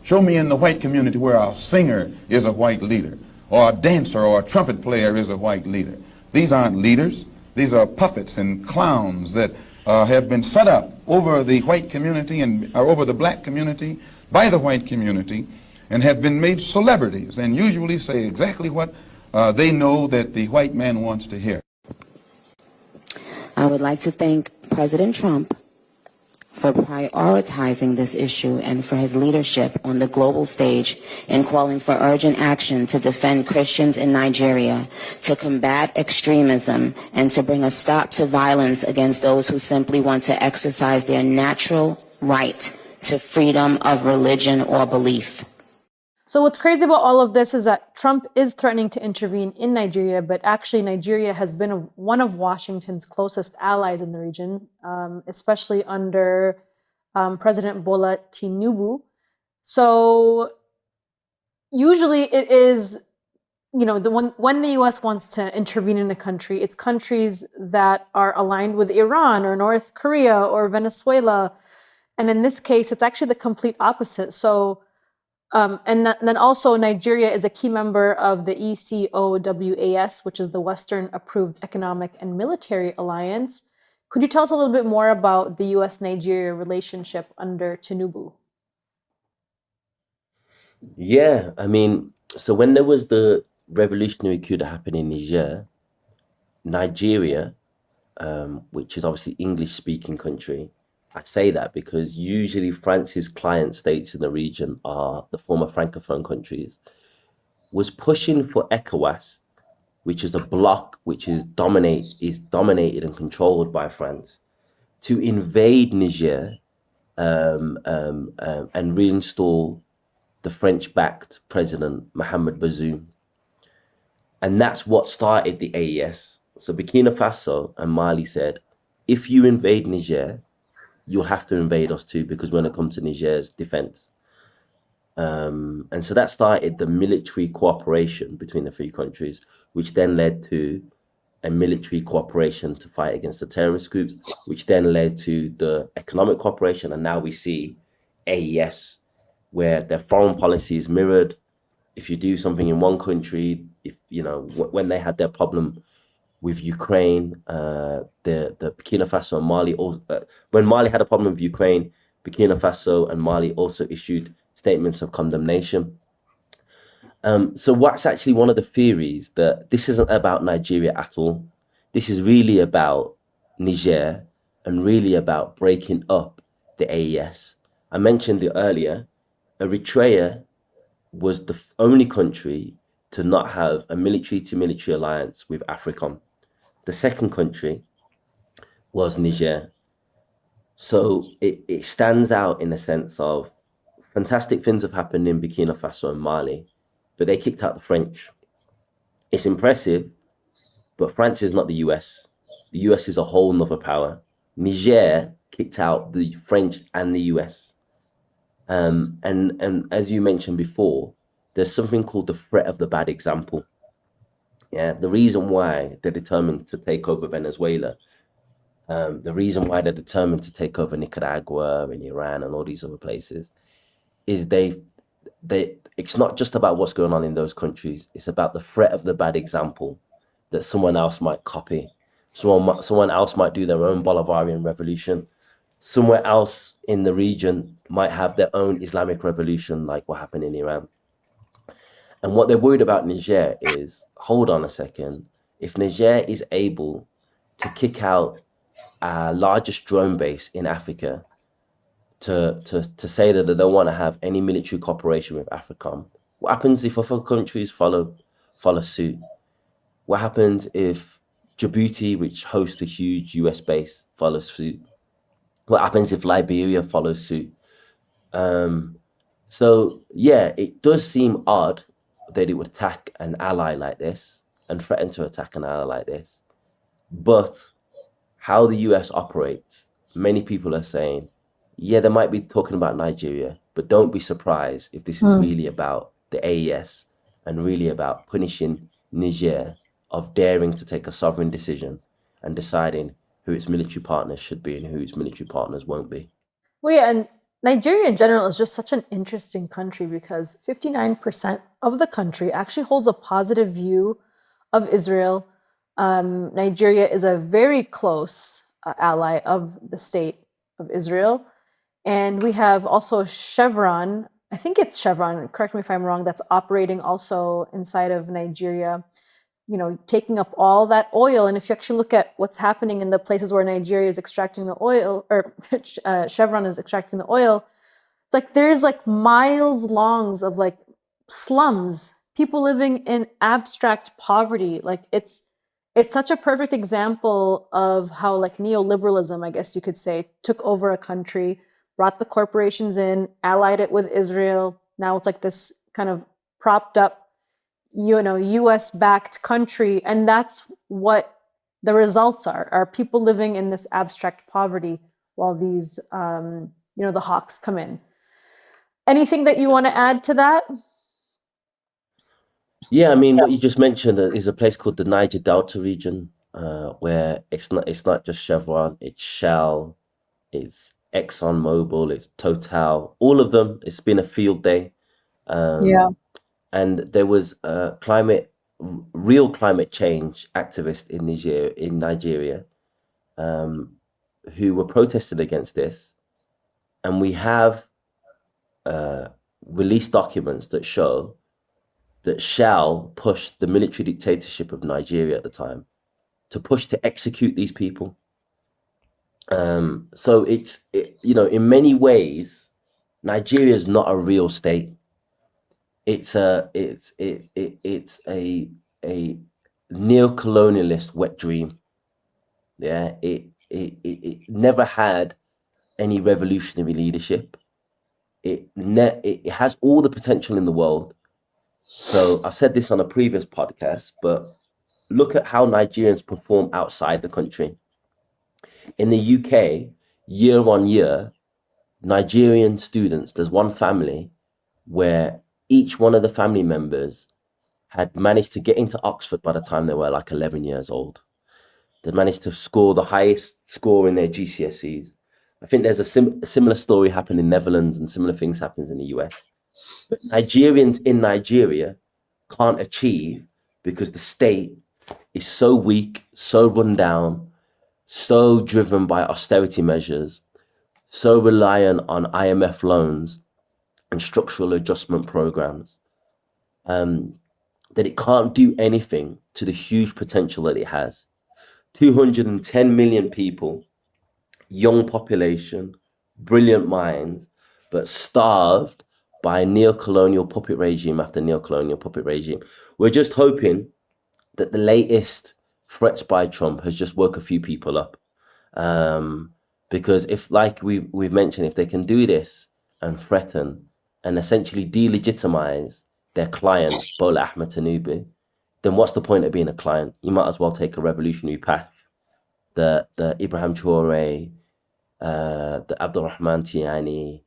Show me in the white community where a singer is a white leader, or a dancer or a trumpet player is a white leader. These aren't leaders. These are puppets and clowns that have been set up over the white community and over the black community by the white community, and have been made celebrities and usually say exactly what they know that the white man wants to hear. I would like to thank President Trump for prioritizing this issue and for his leadership on the global stage in calling for urgent action to defend Christians in Nigeria, to combat extremism, and to bring a stop to violence against those who simply want to exercise their natural right to freedom of religion or belief. So what's crazy about all of this is that Trump is threatening to intervene in Nigeria, but actually Nigeria has been one of Washington's closest allies in the region, especially under President Bola Tinubu. So usually it is, when the US wants to intervene in a country, it's countries that are aligned with Iran or North Korea or Venezuela. And in this case, it's actually the complete opposite. So then also Nigeria is a key member of the ECOWAS, which is the Western Approved Economic and Military Alliance. Could you tell us a little bit more about the US-Nigeria relationship under Tinubu? Yeah, I mean, so when there was the revolutionary coup that happened in Nigeria, which is obviously English-speaking country, I say that because usually France's client states in the region are the former Francophone countries, was pushing for ECOWAS, which is a bloc which is dominated and controlled by France, to invade Niger and reinstall the French-backed president, Mohamed Bazoum. And that's what started the AES. So Burkina Faso and Mali said, if you invade Niger, you'll have to invade us too, because when it comes to Niger's defense. And so that started the military cooperation between the three countries, which then led to a military cooperation to fight against the terrorist groups, which then led to the economic cooperation. And now we see AES, where their foreign policy is mirrored. If you do something in one country, if you know, when they had their problem with Ukraine, the Burkina Faso and Mali, when Mali had a problem with Ukraine, Burkina Faso and Mali also issued statements of condemnation. So what's actually one of the theories, that this isn't about Nigeria at all. This is really about Niger and really about breaking up the AES. I mentioned it earlier, Eritrea was the only country to not have a military-to-military alliance with AFRICOM. The second country was Niger. So it stands out in the sense of fantastic things have happened in Burkina Faso and Mali, but they kicked out the French. It's impressive, but France is not the US. The US is a whole nother power. Niger kicked out the French and the US. And as you mentioned before, there's something called the threat of the bad example. Yeah, the reason why they're determined to take over Venezuela, the reason why they're determined to take over Nicaragua and Iran and all these other places, is it's not just about what's going on in those countries. It's about the threat of the bad example that someone else might copy. Someone else might do their own Bolivarian revolution. Somewhere else in the region might have their own Islamic revolution, like what happened in Iran. And what they're worried about Niger is, hold on a second, if Niger is able to kick out our largest drone base in Africa, to say that they don't want to have any military cooperation with AFRICOM, what happens if other countries follow suit? What happens if Djibouti, which hosts a huge US base, follows suit? What happens if Liberia follows suit? So yeah, it does seem odd that it would attack an ally like this and threaten to attack an ally like this. But how the US operates, many people are saying, yeah, they might be talking about Nigeria, but don't be surprised if this is really about the AES and really about punishing Niger of daring to take a sovereign decision and deciding who its military partners should be and who its military partners won't be. Well, yeah, and Nigeria in general is just such an interesting country because 59% of the country actually holds a positive view of Israel. Nigeria is a very close ally of the state of Israel. And we have also Chevron, I think it's Chevron, correct me if I'm wrong, that's operating also inside of Nigeria, you know, taking up all that oil. And if you actually look at what's happening in the places where Nigeria is extracting the oil, or Chevron is extracting the oil, it's like there's like miles longs of like slums, people living in abstract poverty. Like it's such a perfect example of how like neoliberalism, I guess you could say, took over a country, brought the corporations in, allied it with Israel. Now it's like this kind of propped up, you know, US-backed country. And that's what the results are people living in this abstract poverty while these, you know, the hawks come in. Anything that you want to add to that? Yeah, I mean, what you just mentioned is a place called the Niger Delta region, where it's not just Chevron, it's Shell, it's ExxonMobil, it's Total, all of them. It's been a field day. And there was a real climate change activist in Nigeria, who were protesting against this. And we have released documents that show that Shell pushed the military dictatorship of Nigeria at the time to push to execute these people. So it's you know, in many ways, Nigeria is not a real state. It's a neo-colonialist wet dream. Yeah, it never had any revolutionary leadership. It has all the potential in the world. So I've said this on a previous podcast, but look at how Nigerians perform outside the country. In the UK, year on year, Nigerian students, there's one family where each one of the family members had managed to get into Oxford by the time they were like 11 years old. They managed to score the highest score in their GCSEs. I think there's a similar story happened in Netherlands, and similar things happens in the US. But Nigerians in Nigeria can't achieve because the state is so weak, so run down, so driven by austerity measures, so reliant on IMF loans and structural adjustment programs, that it can't do anything to the huge potential that it has. 210 million people, young population, brilliant minds, but starved by neo-colonial puppet regime after neo-colonial puppet regime. We're just hoping that the latest threats by Trump has just woke a few people up. Because if, like we've mentioned, if they can do this and threaten and essentially delegitimize their client, Bola Ahmed Tinubu, then what's the point of being a client? You might as well take a revolutionary path. The Ibrahim Traore, the Abdurrahman Tiani,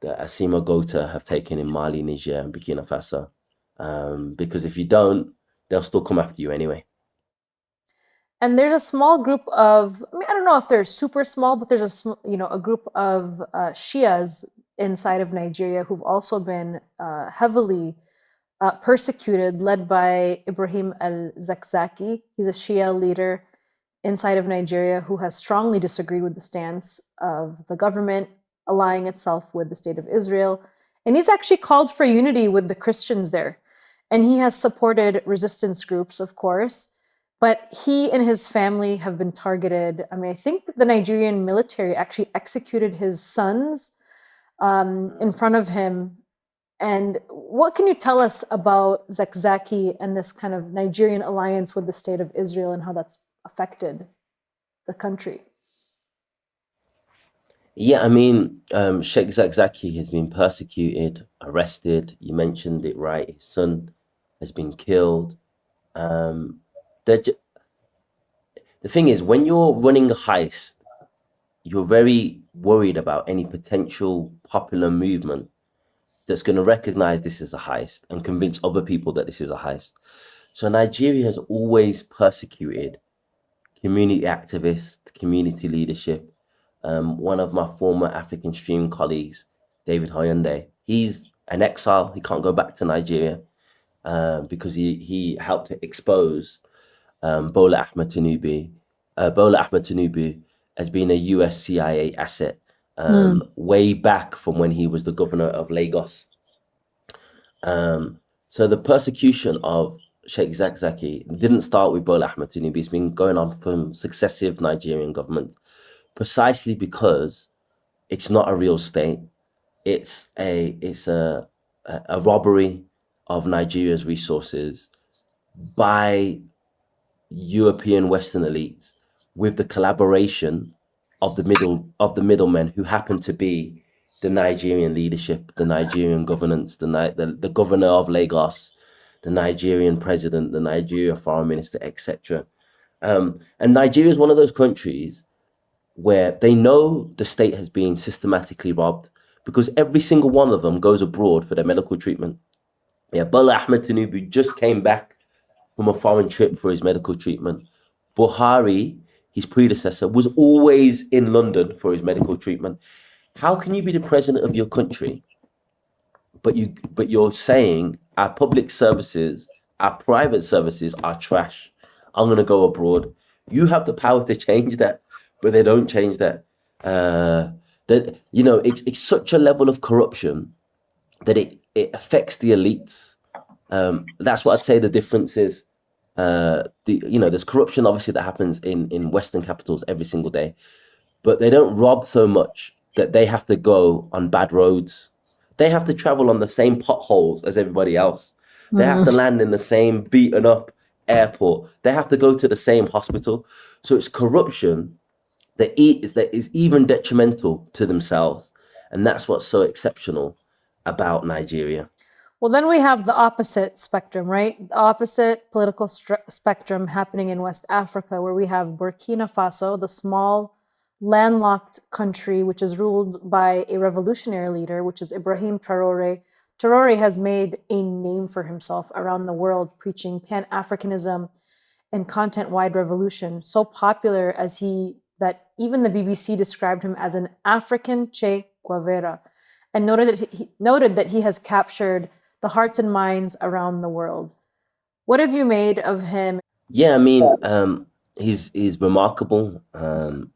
the Asima Gota have taken in Mali, Niger, and Burkina Faso. Because if you don't, they'll still come after you anyway. And there's a small group of, I mean, I don't know if they're super small, but there's a group of Shias inside of Nigeria who've also been heavily persecuted, led by Ibrahim al-Zakzaki. He's a Shia leader inside of Nigeria who has strongly disagreed with the stance of the government allying itself with the state of Israel. And he's actually called for unity with the Christians there. And he has supported resistance groups, of course. But he and his family have been targeted. I mean, I think the Nigerian military actually executed his sons in front of him. And what can you tell us about Zakzaki and this kind of Nigerian alliance with the state of Israel and how that's affected the country? Yeah, I mean, Sheikh Zakzaki has been persecuted, arrested. You mentioned it right. His son has been killed. The thing is, when you're running a heist, you're very worried about any potential popular movement that's going to recognize this as a heist and convince other people that this is a heist. So Nigeria has always persecuted community activists, community leadership. One of my former African Stream colleagues, David Hoyunde, he's an exile. He can't go back to Nigeria because he helped to expose Bola Ahmed Tinubu. Bola Ahmed Tinubu has been a US CIA asset way back from when he was the governor of Lagos. So the persecution of Sheikh Zakzaki didn't start with Bola Ahmed Tinubu. It's been going on from successive Nigerian governments, precisely because it's not a real state. It's a robbery of Nigeria's resources by European Western elites with the collaboration of the middlemen who happen to be the Nigerian leadership, the Nigerian governance, the governor of Lagos, the Nigerian president, the Nigeria foreign minister, etc. And Nigeria is one of those countries where they know the state has been systematically robbed because every single one of them goes abroad for their medical treatment. Yeah, Bola Ahmed Tinubu just came back from a foreign trip for his medical treatment. Buhari, his predecessor, was always in London for his medical treatment. How can you be the president of your country, but you're saying our public services, our private services are trash? I'm going to go abroad. You have the power to change that, but they don't change that. It's such a level of corruption that it affects the elites. That's what I'd say the difference is. There's corruption obviously that happens in Western capitals every single day, but they don't rob so much that they have to go on bad roads. They have to travel on the same potholes as everybody else. They have to land in the same beaten up airport. They have to go to the same hospital. So it's corruption that is even detrimental to themselves. And that's what's so exceptional about Nigeria. Well, then we have the opposite spectrum, right? The opposite political spectrum happening in West Africa, where we have Burkina Faso, the small landlocked country, which is ruled by a revolutionary leader, which is Ibrahim Traore. Traore has made a name for himself around the world, preaching Pan-Africanism and content-wide revolution, so popular that even the BBC described him as an African Che Guevara, and noted that he has captured the hearts and minds around the world. What have you made of him? Yeah, I mean, he's remarkable.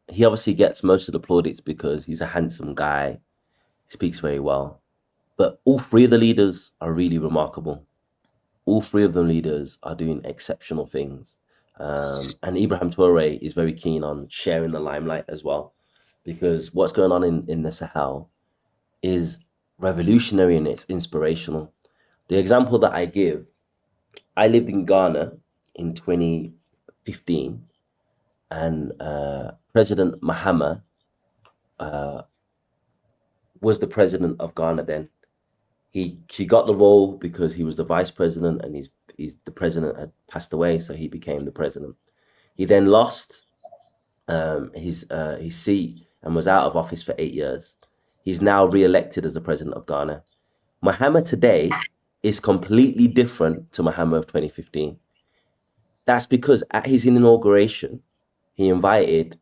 He obviously gets most of the plaudits because he's a handsome guy, speaks very well. But all three of the leaders are really remarkable. All three of the leaders are doing exceptional things. And Ibrahim Traore is very keen on sharing the limelight as well, because what's going on in the Sahel is revolutionary and it's inspirational. The example that I give, I lived in Ghana in 2015, and President Mahama was the president of Ghana then. He got the role because he was the vice president, and the president had passed away, so he became the president. He then lost his seat and was out of office for 8 years. He's now re-elected as the president of Ghana. Mahama today is completely different to Mahama of 2015. That's because at his inauguration, he invited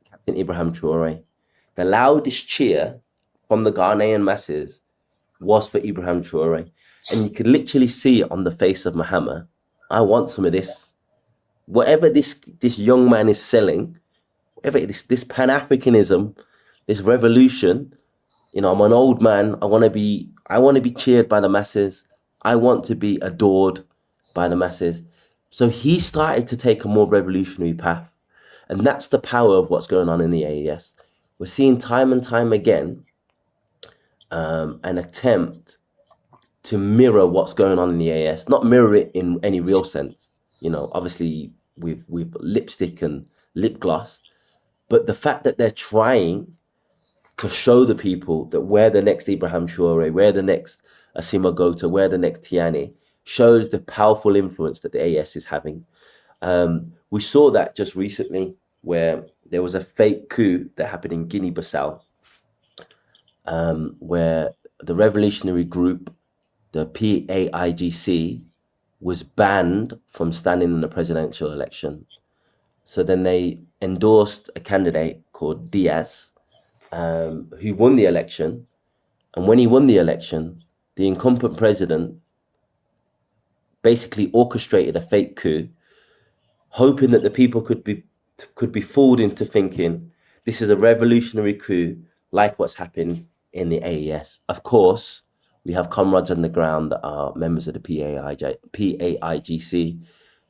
Captain Ibrahim Traore. The loudest cheer from the Ghanaian masses was for Ibrahim Traore. And you could literally see it on the face of Mahama. I want some of this. Whatever this young man is selling, whatever this Pan-Africanism, this revolution, I'm an old man. I want to be cheered by the masses. I want to be adored by the masses. So he started to take a more revolutionary path. And that's the power of what's going on in the AES. We're seeing time and time again an attempt to mirror what's going on in the AES, not mirror it in any real sense, obviously with lipstick and lip gloss, but the fact that they're trying to show the people that we're the next Ibrahim Traore, we're the next Asima Gota, we're the next Tiani, shows the powerful influence that the AES is having. We saw that just recently where there was a fake coup that happened in Guinea-Bissau, where the revolutionary group, the PAIGC, was banned from standing in the presidential election. So then they endorsed a candidate called Diaz, who won the election. And when he won the election, the incumbent president basically orchestrated a fake coup, hoping that the people could be fooled into thinking this is a revolutionary coup like what's happened in the AES. Of course, we have comrades on the ground that are members of the PAIGC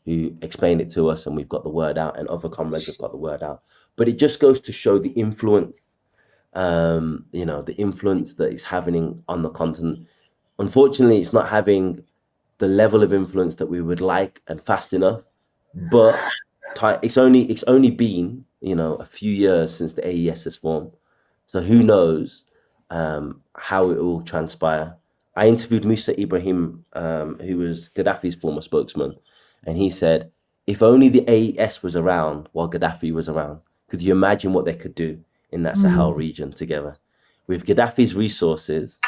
who explained it to us, and we've got the word out, and other comrades have got the word out. But it just goes to show the influence, the influence that it's having on the continent. Unfortunately, it's not having the level of influence that we would like and fast enough, but it's only been, a few years since the AES has formed. So who knows how it will transpire. I interviewed Musa Ibrahim, who was Gaddafi's former spokesman, and he said, if only the AES was around while Gaddafi was around, could you imagine what they could do in that Sahel region together? With Gaddafi's resources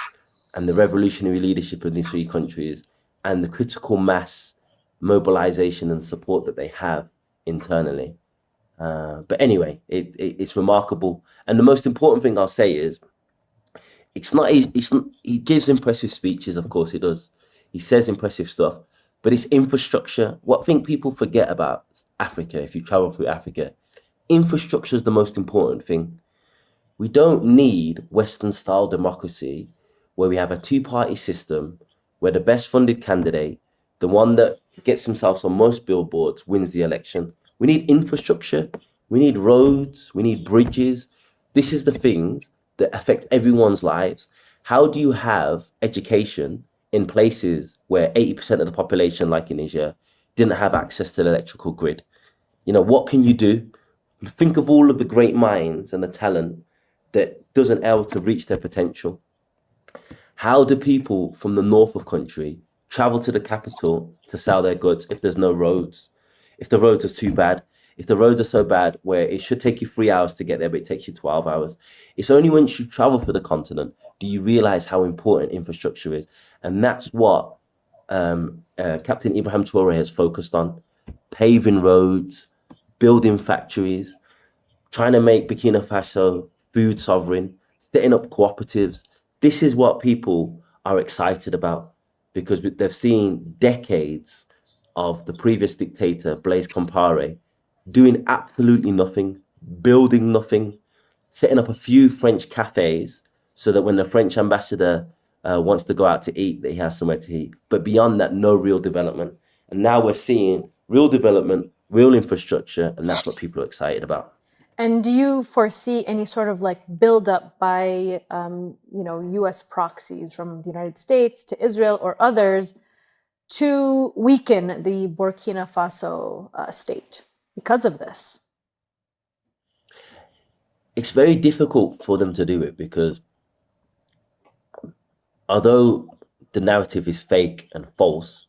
and the revolutionary leadership of these three countries and the critical mass mobilization and support that they have internally. But anyway, it's remarkable. And the most important thing I'll say is, he gives impressive speeches, of course he does. He says impressive stuff, but it's infrastructure. What I think people forget about Africa, if you travel through Africa, infrastructure is the most important thing. We don't need Western style democracy where we have a two-party system where the best funded candidate, the one that gets himself on most billboards, wins the election. We need infrastructure. We need roads. We need bridges. This is the things that affect everyone's lives. How do you have education in places where 80% of the population, like in Niger, didn't have access to the electrical grid? What can you do? Think of all of the great minds and the talent that doesn't able to reach their potential. How do people from the north of country travel to the capital to sell their goods if there's no roads? If the roads are too bad? if the roads are so bad where it should take you 3 hours to get there, but it takes you 12 hours, it's only once you travel for the continent do you realize how important infrastructure is. And that's what Captain Ibrahim Traore has focused on: paving roads, building factories, trying to make Burkina Faso food sovereign, setting up cooperatives. This is what people are excited about, because they've seen decades of the previous dictator, Blaise Compaoré, doing absolutely nothing, building nothing, setting up a few French cafes so that when the French ambassador wants to go out to eat, that he has somewhere to eat. But beyond that, no real development. And now we're seeing real development, real infrastructure, and that's what people are excited about. And do you foresee any sort of like buildup by, U.S. proxies from the United States to Israel or others to weaken the Burkina Faso state because of this? It's very difficult for them to do it, because although the narrative is fake and false,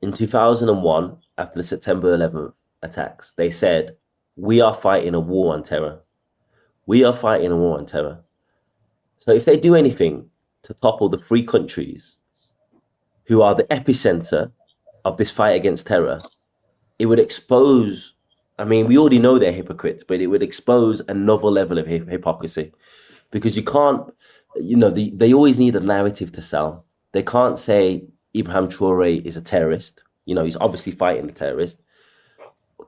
in 2001, after the September 11th attacks, they said, we are fighting a war on terror. We are fighting a war on terror. So if they do anything to topple the three countries who are the epicenter of this fight against terror, it would expose, I mean, we already know they're hypocrites, but it would expose another level of hypocrisy, because you can't, they always need a narrative to sell. They can't say Ibrahim Traore is a terrorist. He's obviously fighting a terrorist.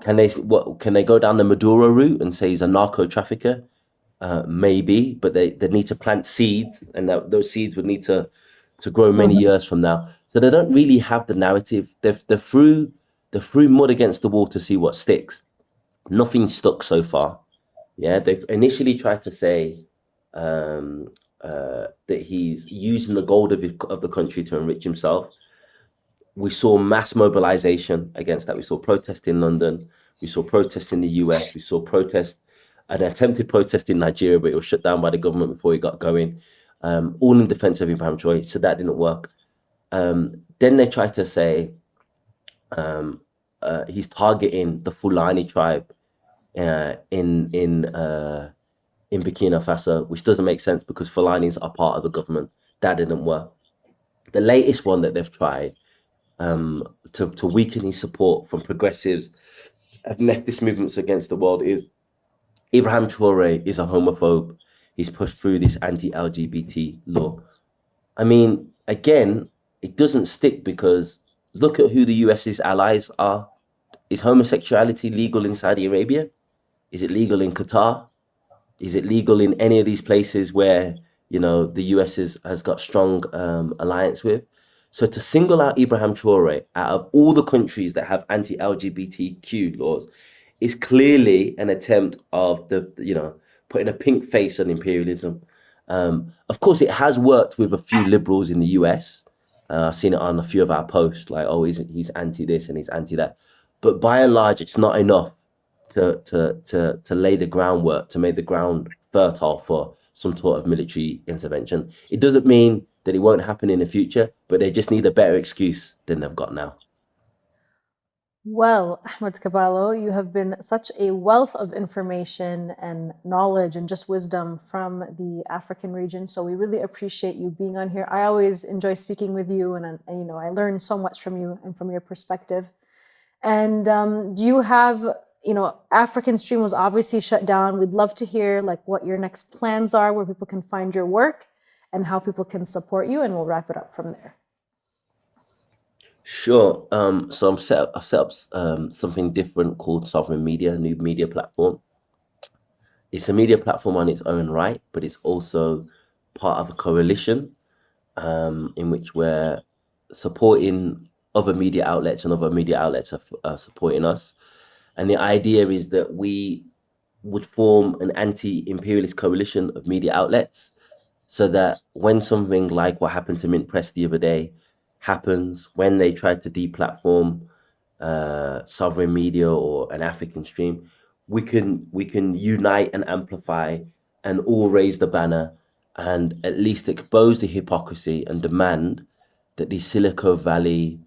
Can they go down the Maduro route and say he's a narco trafficker? Maybe, but they need to plant seeds, and those seeds would need to grow many years from now. So they don't really have the narrative. They're through mud against the wall to see what sticks. Nothing stuck so far. Yeah, they've initially tried to say that he's using the gold of the country to enrich himself. We saw mass mobilization against that. We saw protests in London. We saw protests in the US. We saw an attempted protest in Nigeria, but it was shut down by the government before it got going. All in defense of Ibrahim Traore. So that didn't work. Then they tried to say he's targeting the Fulani tribe in Burkina Faso, which doesn't make sense because Fulanis are part of the government. That didn't work. The latest one that they've tried to weaken his support from progressives and leftist movements against the world is Ibrahim Traore is a homophobe. He's pushed through this anti-LGBT law. I mean, again, it doesn't stick, because look at who the US's allies are. Is homosexuality legal in Saudi Arabia? Is it legal in Qatar? Is it legal in any of these places where, the US has got strong alliance with? So to single out Ibrahim Traore out of all the countries that have anti-LGBTQ laws is clearly an attempt of putting a pink face on imperialism. Of course, it has worked with a few liberals in the US. I've seen it on a few of our posts, like, oh, he's anti this and he's anti that. But by and large, it's not enough to lay the groundwork, to make the ground fertile for some sort of military intervention. It doesn't mean that it won't happen in the future, but they just need a better excuse than they've got now. Well, Ahmed Kaballo, you have been such a wealth of information and knowledge and just wisdom from the African region. So we really appreciate you being on here. I always enjoy speaking with you, and I learn so much from you and from your perspective. And do you have, African Stream was obviously shut down. We'd love to hear what your next plans are, where people can find your work, and how people can support you, and we'll wrap it up from there. Sure. So I've set up something different called Sovereign Media, a new media platform. It's a media platform on its own right, but it's also part of a coalition in which we're supporting other media outlets, and other media outlets are supporting us. And the idea is that we would form an anti-imperialist coalition of media outlets, so that when something like what happened to Mint Press the other day happens, when they try to deplatform Sovereign Media or an African Stream, we can unite and amplify and all raise the banner and at least expose the hypocrisy and demand that these Silicon Valley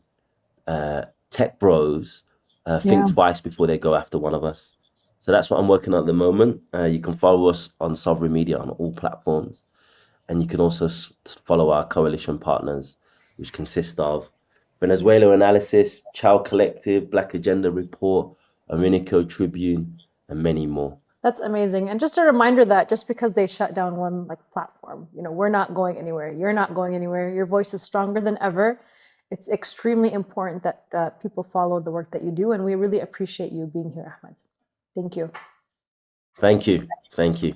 tech bros think Yeah. twice before they go after one of us. So that's what I'm working on at the moment. You can follow us on Sovereign Media on all platforms. And you can also follow our coalition partners, which consist of Venezuela Analysis, Child Collective, Black Agenda Report, Aminico Tribune, and many more. That's amazing. And just a reminder that just because they shut down one like platform, you know, we're not going anywhere. You're not going anywhere. Your voice is stronger than ever. It's extremely important that people follow the work that you do. And we really appreciate you being here, Ahmed. Thank you. Thank you. Thank you.